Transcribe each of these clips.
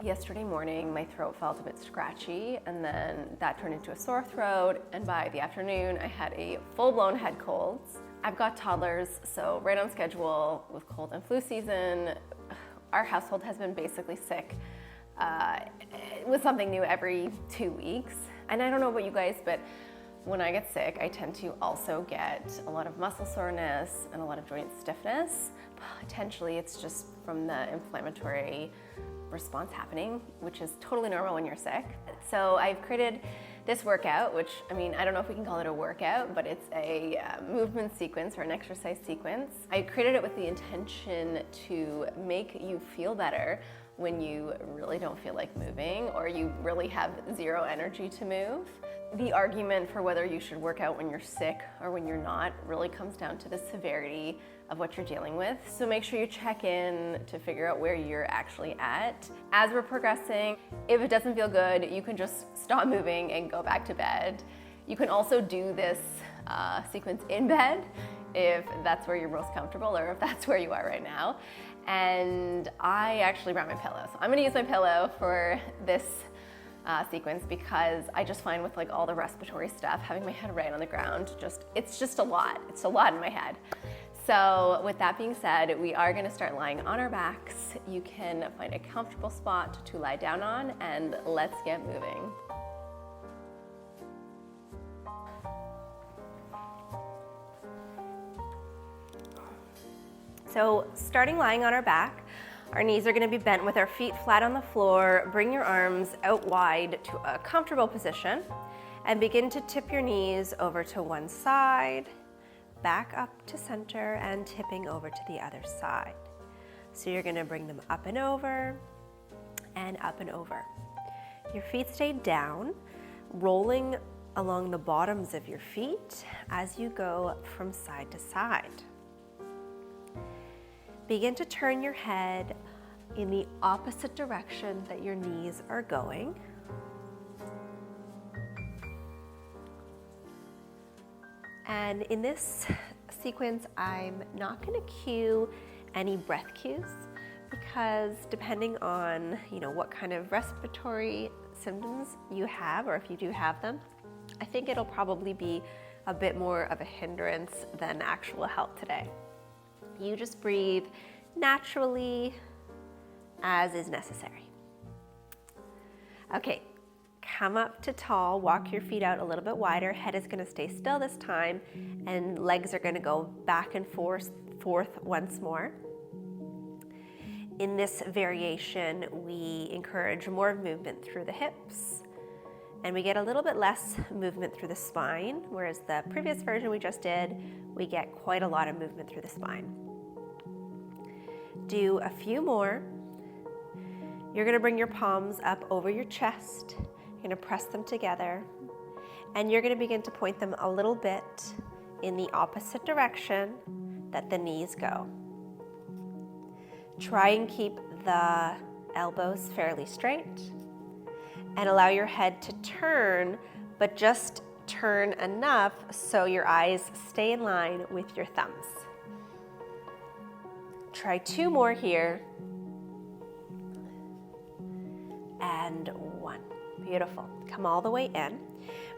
yesterday morning, my throat felt a bit scratchy, and then that turned into a sore throat, and by the afternoon, I had a full-blown head cold. I've got toddlers, so right on schedule with cold and flu season. Our household has been basically sick with something new every 2 weeks. And I don't know about you guys, but when I get sick, I tend to also get a lot of muscle soreness and a lot of joint stiffness. Potentially, it's just from the inflammatory response happening, which is totally normal when you're sick. So I've created this workout, which, I mean, I don't know if we can call it a workout, but it's a movement sequence or an exercise sequence. I created it with the intention to make you feel better when you really don't feel like moving or you really have zero energy to move. The argument for whether you should work out when you're sick or when you're not really comes down to the severity of what you're dealing with. So make sure you check in to figure out where you're actually at. As we're progressing, if it doesn't feel good, you can just stop moving and go back to bed. You can also do this sequence in bed if that's where you're most comfortable or if that's where you are right now. And I actually brought my pillow. So I'm gonna use my pillow for this sequence because I just find with like all the respiratory stuff, having my head right on the ground, it's just a lot. It's a lot in my head. So with that being said, we are gonna start lying on our backs. You can find a comfortable spot to lie down on, and let's get moving. So starting lying on our back, our knees are gonna be bent with our feet flat on the floor. Bring your arms out wide to a comfortable position and begin to tip your knees over to one side, back up to center, and tipping over to the other side. So you're gonna bring them up and over and up and over. Your feet stay down, rolling along the bottoms of your feet as you go from side to side. Begin to turn your head in the opposite direction that your knees are going. And in this sequence, I'm not going to cue any breath cues because depending on, what kind of respiratory symptoms you have, or if you do have them, I think it'll probably be a bit more of a hindrance than actual help today. You just breathe naturally as is necessary. Okay, come up to tall, walk your feet out a little bit wider, head is gonna stay still this time, and legs are gonna go back and forth once more. In this variation, we encourage more movement through the hips, and we get a little bit less movement through the spine, whereas the previous version we just did, we get quite a lot of movement through the spine. Do a few more. You're gonna bring your palms up over your chest. You're gonna press them together, and you're gonna begin to point them a little bit in the opposite direction that the knees go. Try and keep the elbows fairly straight, and allow your head to turn, but just turn enough so your eyes stay in line with your thumbs. Try two more here. And one. Beautiful. Come all the way in.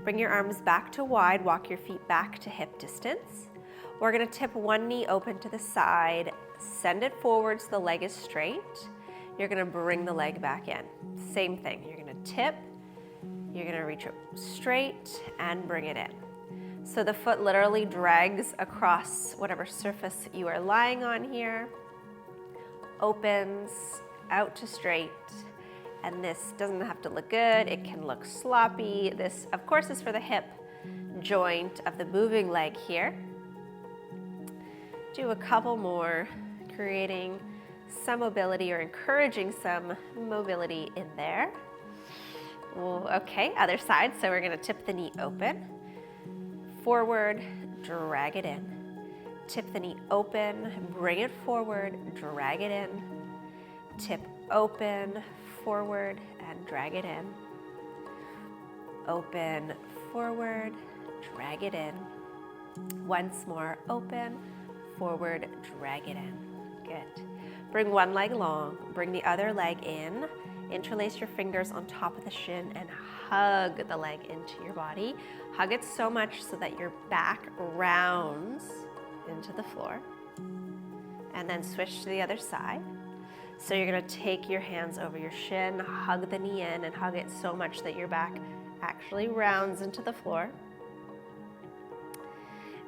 Bring your arms back to wide. Walk your feet back to hip distance. We're going to tip one knee open to the side. Send it forward so the leg is straight. You're going to bring the leg back in. Same thing. You're going to tip. You're going to reach it straight and bring it in. So the foot literally drags across whatever surface you are lying on here. Opens out to straight, and this doesn't have to look good. It can look sloppy. This, of course, is for the hip joint of the moving leg here. Do a couple more, creating some mobility or encouraging some mobility in there. Okay, other side. So we're gonna tip the knee open, forward, drag it in. Tip the knee open, bring it forward, drag it in. Tip open, forward, and drag it in. Open, forward, drag it in. Once more, open, forward, drag it in. Good. Bring one leg long, bring the other leg in, Interlace your fingers on top of the shin and hug the leg into your body. Hug it so much so that your back rounds into the floor. And then switch to the other side. So you're gonna take your hands over your shin, hug the knee in, and hug it so much that your back actually rounds into the floor.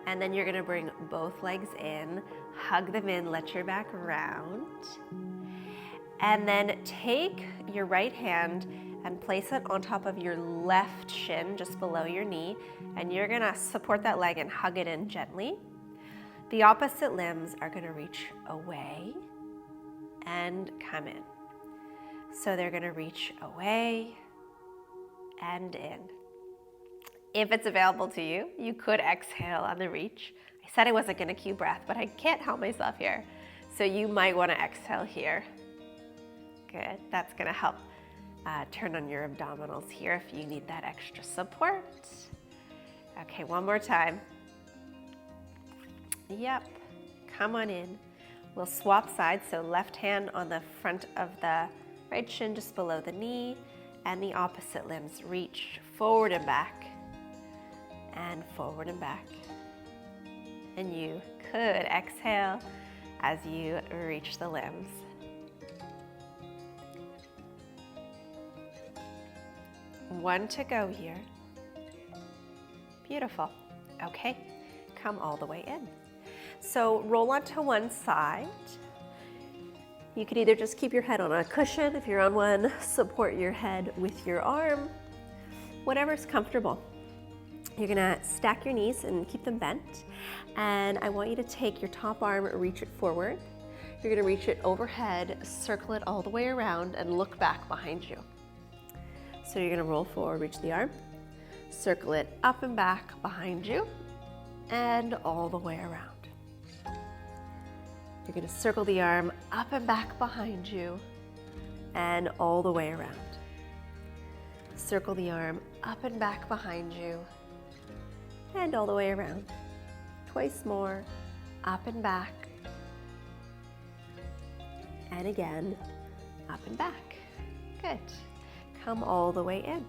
And then you're gonna bring both legs in, hug them in, let your back round. And then take your right hand and place it on top of your left shin, just below your knee, and you're gonna support that leg and hug it in gently. The opposite limbs are gonna reach away and come in. So they're gonna reach away and in. If it's available to you, you could exhale on the reach. I said I wasn't gonna cue breath, but I can't help myself here. So you might wanna exhale here. Good, that's gonna help turn on your abdominals here if you need that extra support. Okay, one more time. Yep, come on in. We'll swap sides, so left hand on the front of the right shin just below the knee, and the opposite limbs reach forward and back, and forward and back. And you could exhale as you reach the limbs. One to go here. Beautiful. Okay, come all the way in. So roll onto one side. You could either just keep your head on a cushion if you're on one, support your head with your arm, whatever's comfortable. You're gonna stack your knees and keep them bent. And I want you to take your top arm, reach it forward. You're gonna reach it overhead, circle it all the way around, and look back behind you. So you're gonna roll forward, reach the arm, circle it up and back behind you, and all the way around. You're gonna circle the arm up and back behind you, and all the way around. Circle the arm up and back behind you, and all the way around. Twice more, up and back, and again, up and back. Good. Come all the way in.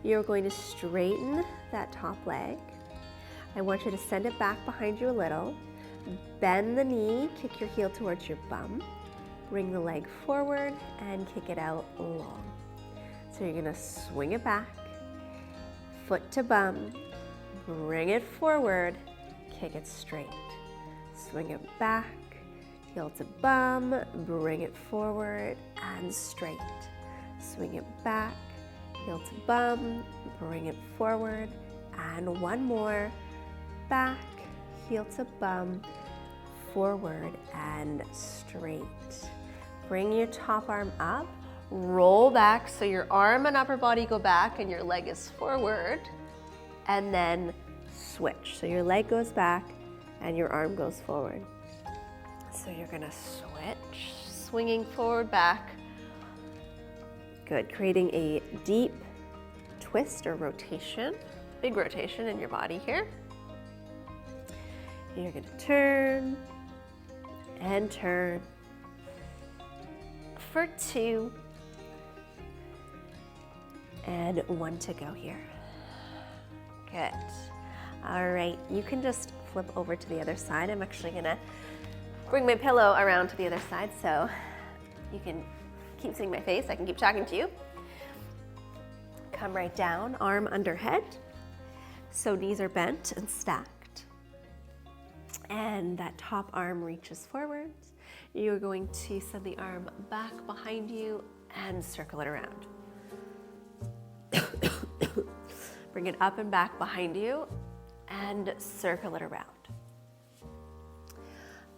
You're going to straighten that top leg. I want you to send it back behind you a little. Bend the knee, kick your heel towards your bum. Bring the leg forward and kick it out long. So you're gonna swing it back, foot to bum, bring it forward, kick it straight. Swing it back, heel to bum, bring it forward and straight. Swing it back, heel to bum, bring it forward, and one more. Back, heel to bum, forward and straight. Bring your top arm up, roll back so your arm and upper body go back and your leg is forward, and then switch. So your leg goes back and your arm goes forward. So you're gonna switch, swinging forward, back. Good, creating a deep twist or rotation, big rotation in your body here. You're gonna turn and turn for 2 and 1 to go here. Good. All right, you can just flip over to the other side. I'm actually gonna bring my pillow around to the other side so you can keep seeing my face. I can keep talking to you. Come right down, arm under head. So knees are bent and stacked. And that top arm reaches forward. You're going to send the arm back behind you and circle it around. Bring it up and back behind you and circle it around.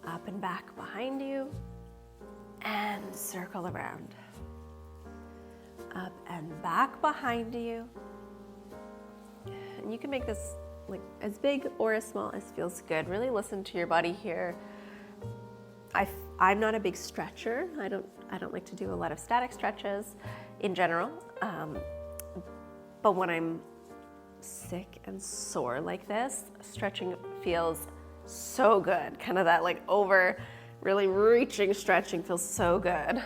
Up and back behind you and circle around. Up and back behind you. And you can make this like as big or as small as feels good. Really listen to your body here. I'm not a big stretcher. I don't like to do a lot of static stretches in general. But when I'm sick and sore like this, stretching feels so good. Kind of that like over, really reaching stretching feels so good.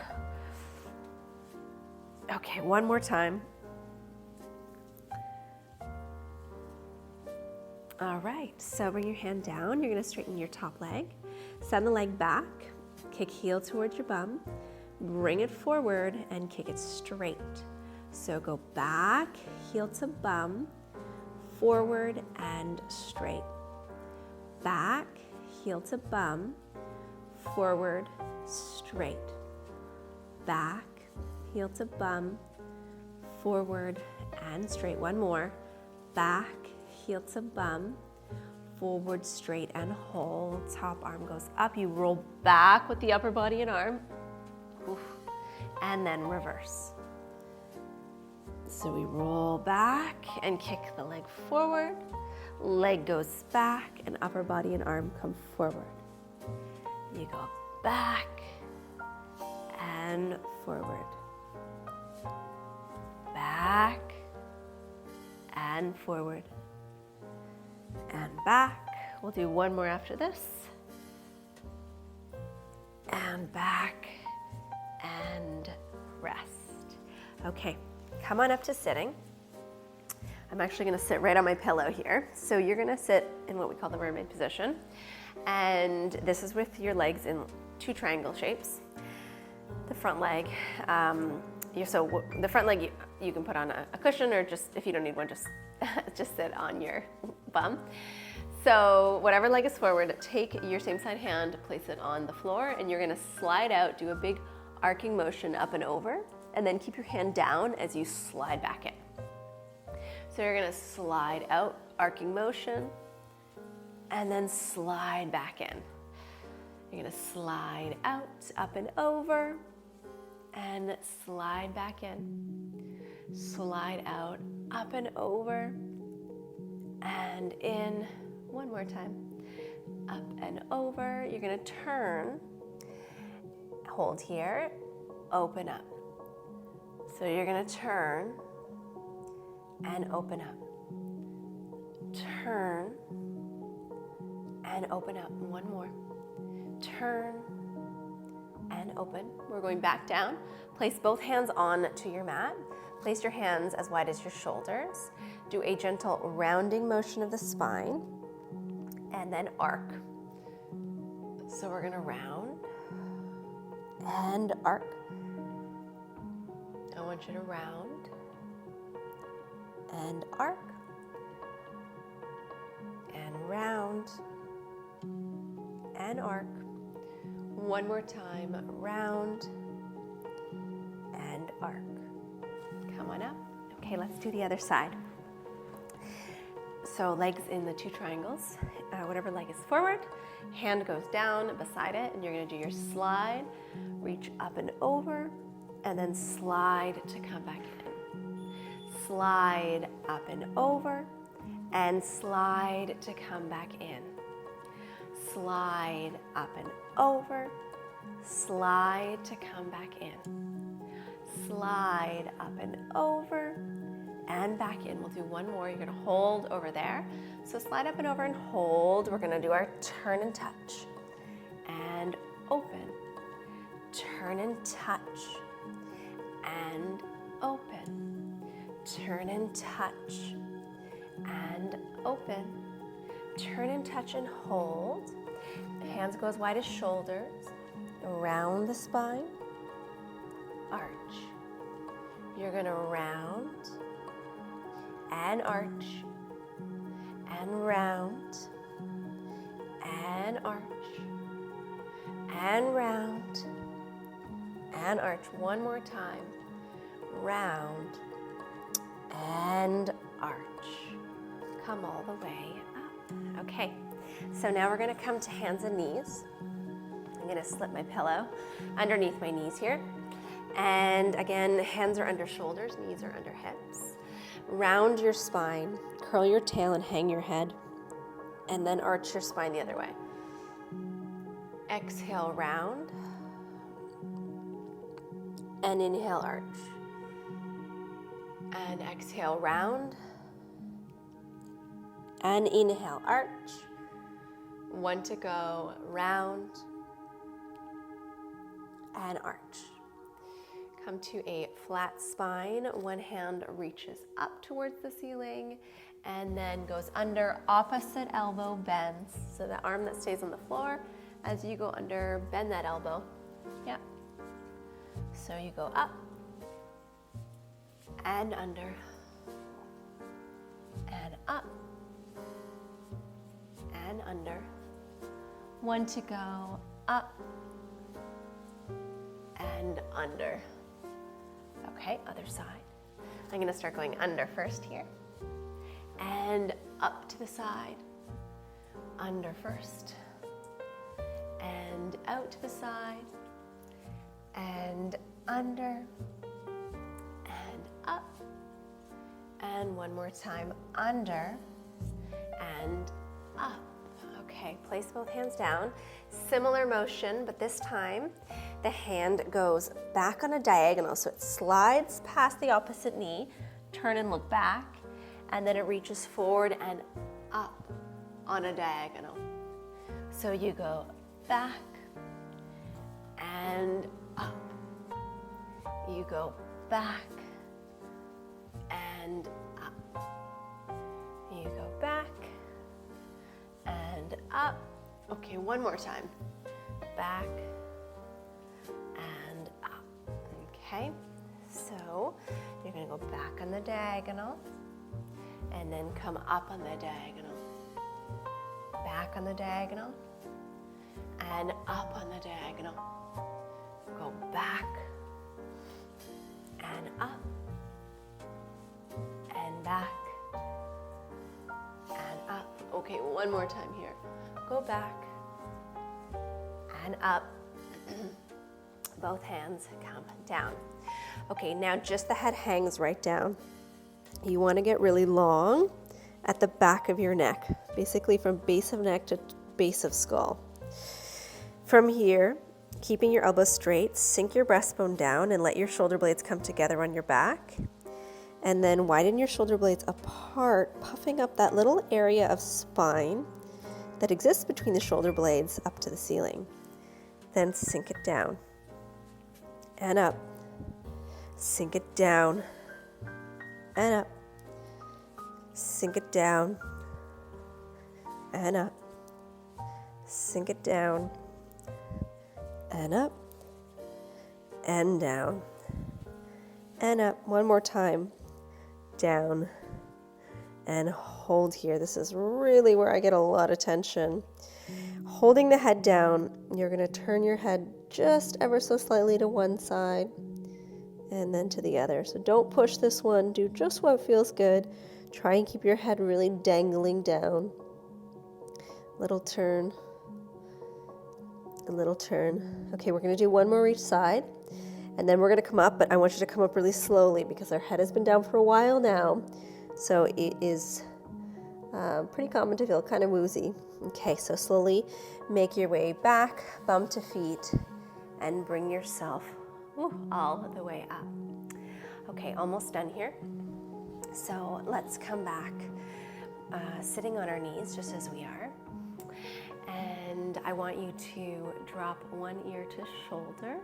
Okay, one more time. All right, so bring your hand down. You're gonna straighten your top leg. Send the leg back, kick heel towards your bum, bring it forward and kick it straight. So go back, heel to bum, forward and straight. Back, heel to bum, forward, straight. Back, heel to bum, forward and straight. One more. Back, heel to bum, forward, straight, and hold. Top arm goes up. You roll back with the upper body and arm. Oof. And then reverse. So we roll back and kick the leg forward. Leg goes back and upper body and arm come forward. You go back and forward. Back and forward. And back. We'll do one more after this. And back and rest. Okay, come on up to sitting. I'm actually gonna sit right on my pillow here. So you're gonna sit in what we call the mermaid position. And this is with your legs in 2 triangle shapes. The front leg, the front leg you can put on a cushion, or just, if you don't need one, just sit on your bum. So whatever leg is forward, take your same side hand, place it on the floor, and you're gonna slide out, do a big arcing motion up and over, and then keep your hand down as you slide back in. So you're gonna slide out, arcing motion, and then slide back in. You're gonna slide out, up and over, and slide back in. Slide out, up and over, and in. One more time. Up and over. You're gonna turn, hold here, open up. So you're gonna turn and open up. Turn and open up. One more. Turn and open. We're going back down. Place both hands on to your mat. Place your hands as wide as your shoulders. Do a gentle rounding motion of the spine and then arc. So we're gonna round and arc. I want you to round and arc and round and arc. One more time, round and arc. Come on up. Okay, let's do the other side. So legs in the 2 triangles, whatever leg is forward, hand goes down beside it, and you're gonna do your slide, reach up and over, and then slide to come back in. Slide up and over, and slide to come back in. Slide up and over, slide to come back in. Slide up and over, and back in. We'll do one more. You're gonna hold over there. So slide up and over and hold. We're gonna do our turn and touch. And open. Turn and touch. And open. Turn and touch. And open. Turn and touch and hold. Hands go as wide as shoulders. Round the spine. Arch. You're gonna round and arch and round and arch and round and arch. One more time. Round and arch. Come all the way up. Okay, so now we're gonna come to hands and knees. I'm gonna slip my pillow underneath my knees here. And again, hands are under shoulders, knees are under hips. Round your spine, curl your tail and hang your head, and then arch your spine the other way. Exhale, round, and inhale, arch. And exhale, round, and inhale, arch. One to go, round, and arch. Come to a flat spine. One hand reaches up towards the ceiling and then goes under, opposite elbow bends. So the arm that stays on the floor, as you go under, bend that elbow. Yep. So you go up and under and up and under. One to go, up and under. Okay, other side. I'm gonna start going under first here and up to the side. Under first and out to the side and under and up. And one more time, under and up. Okay, place both hands down. Similar motion, but this time the hand goes back on a diagonal, so it slides past the opposite knee, turn and look back, and then it reaches forward and up on a diagonal. So you go back and up. You go back and up. You go back and up. Okay, one more time. Back and up. Okay, so you're gonna go back on the diagonal and then come up on the diagonal. Back on the diagonal and up on the diagonal. Go back and up and back and up. Okay, one more time here. Go back and up. Both hands come down. Okay, now just the head hangs right down. You want to get really long at the back of your neck, basically from base of neck to base of skull. From here, keeping your elbows straight, sink your breastbone down and let your shoulder blades come together on your back. And then widen your shoulder blades apart, puffing up that little area of spine that exists between the shoulder blades up to the ceiling. Then sink it down and up. Sink it down and up. Sink it down and up. Sink it down and up and down and up. One more time. Down and hold here. This is really where I get a lot of tension. Holding the head down, you're going to turn your head just ever so slightly to one side and then to the other. So don't push this one. Do just what feels good. Try and keep your head really dangling down. Little turn. A little turn. Okay, we're going to do one more each side. And then we're going to come up, but I want you to come up really slowly because our head has been down for a while now. So it is pretty common to feel kind of woozy. Okay, so slowly make your way back, bum to feet, and bring yourself all the way up. Okay, almost done here. So let's come back, sitting on our knees just as we are. And I want you to drop one ear to shoulder.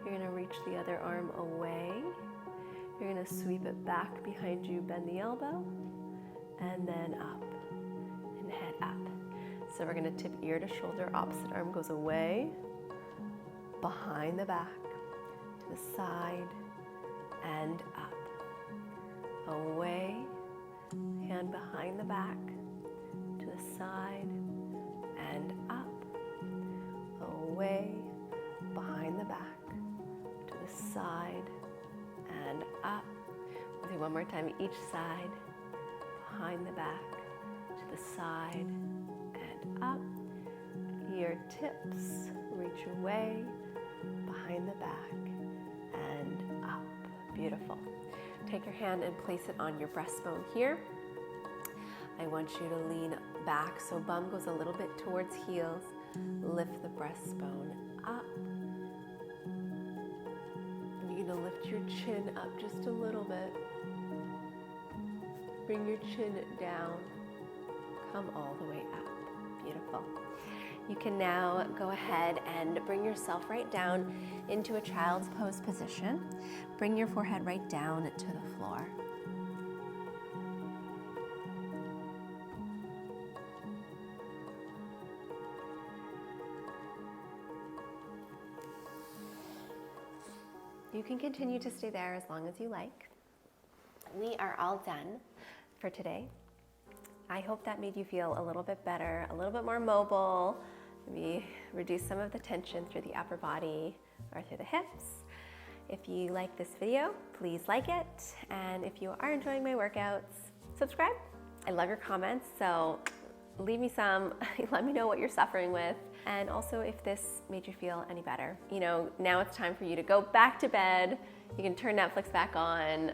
You're going to reach the other arm away. You're going to sweep it back behind you, bend the elbow, and then up and head up. So we're going to tip ear to shoulder, opposite arm goes away, behind the back, to the side, and up. Away, hand behind the back, to the side, and up. Away, behind the back, to the side, and up. We'll do one more time, each side, behind the back, to the side, and up. Ear tips, reach away, behind the back, and up. Beautiful. Take your hand and place it on your breastbone here. I want you to lean back so bum goes a little bit towards heels. Lift the breastbone up. You're going to lift your chin up just a little bit. Bring your chin down. Come all the way up. Beautiful. You can now go ahead and bring yourself right down into a child's pose position. Bring your forehead right down to the floor. You can continue to stay there as long as you like. We are all done for today. I hope that made you feel a little bit better, a little bit more mobile, maybe reduce some of the tension through the upper body or through the hips. If you like this video, please like it. And if you are enjoying my workouts, subscribe. I love your comments, so leave me some, let me know what you're suffering with. And also if this made you feel any better. You know, now it's time for you to go back to bed. You can turn Netflix back on,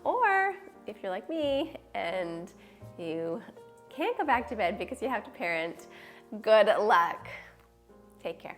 or if you're like me and you can't go back to bed because you have to parent, good luck. Take care.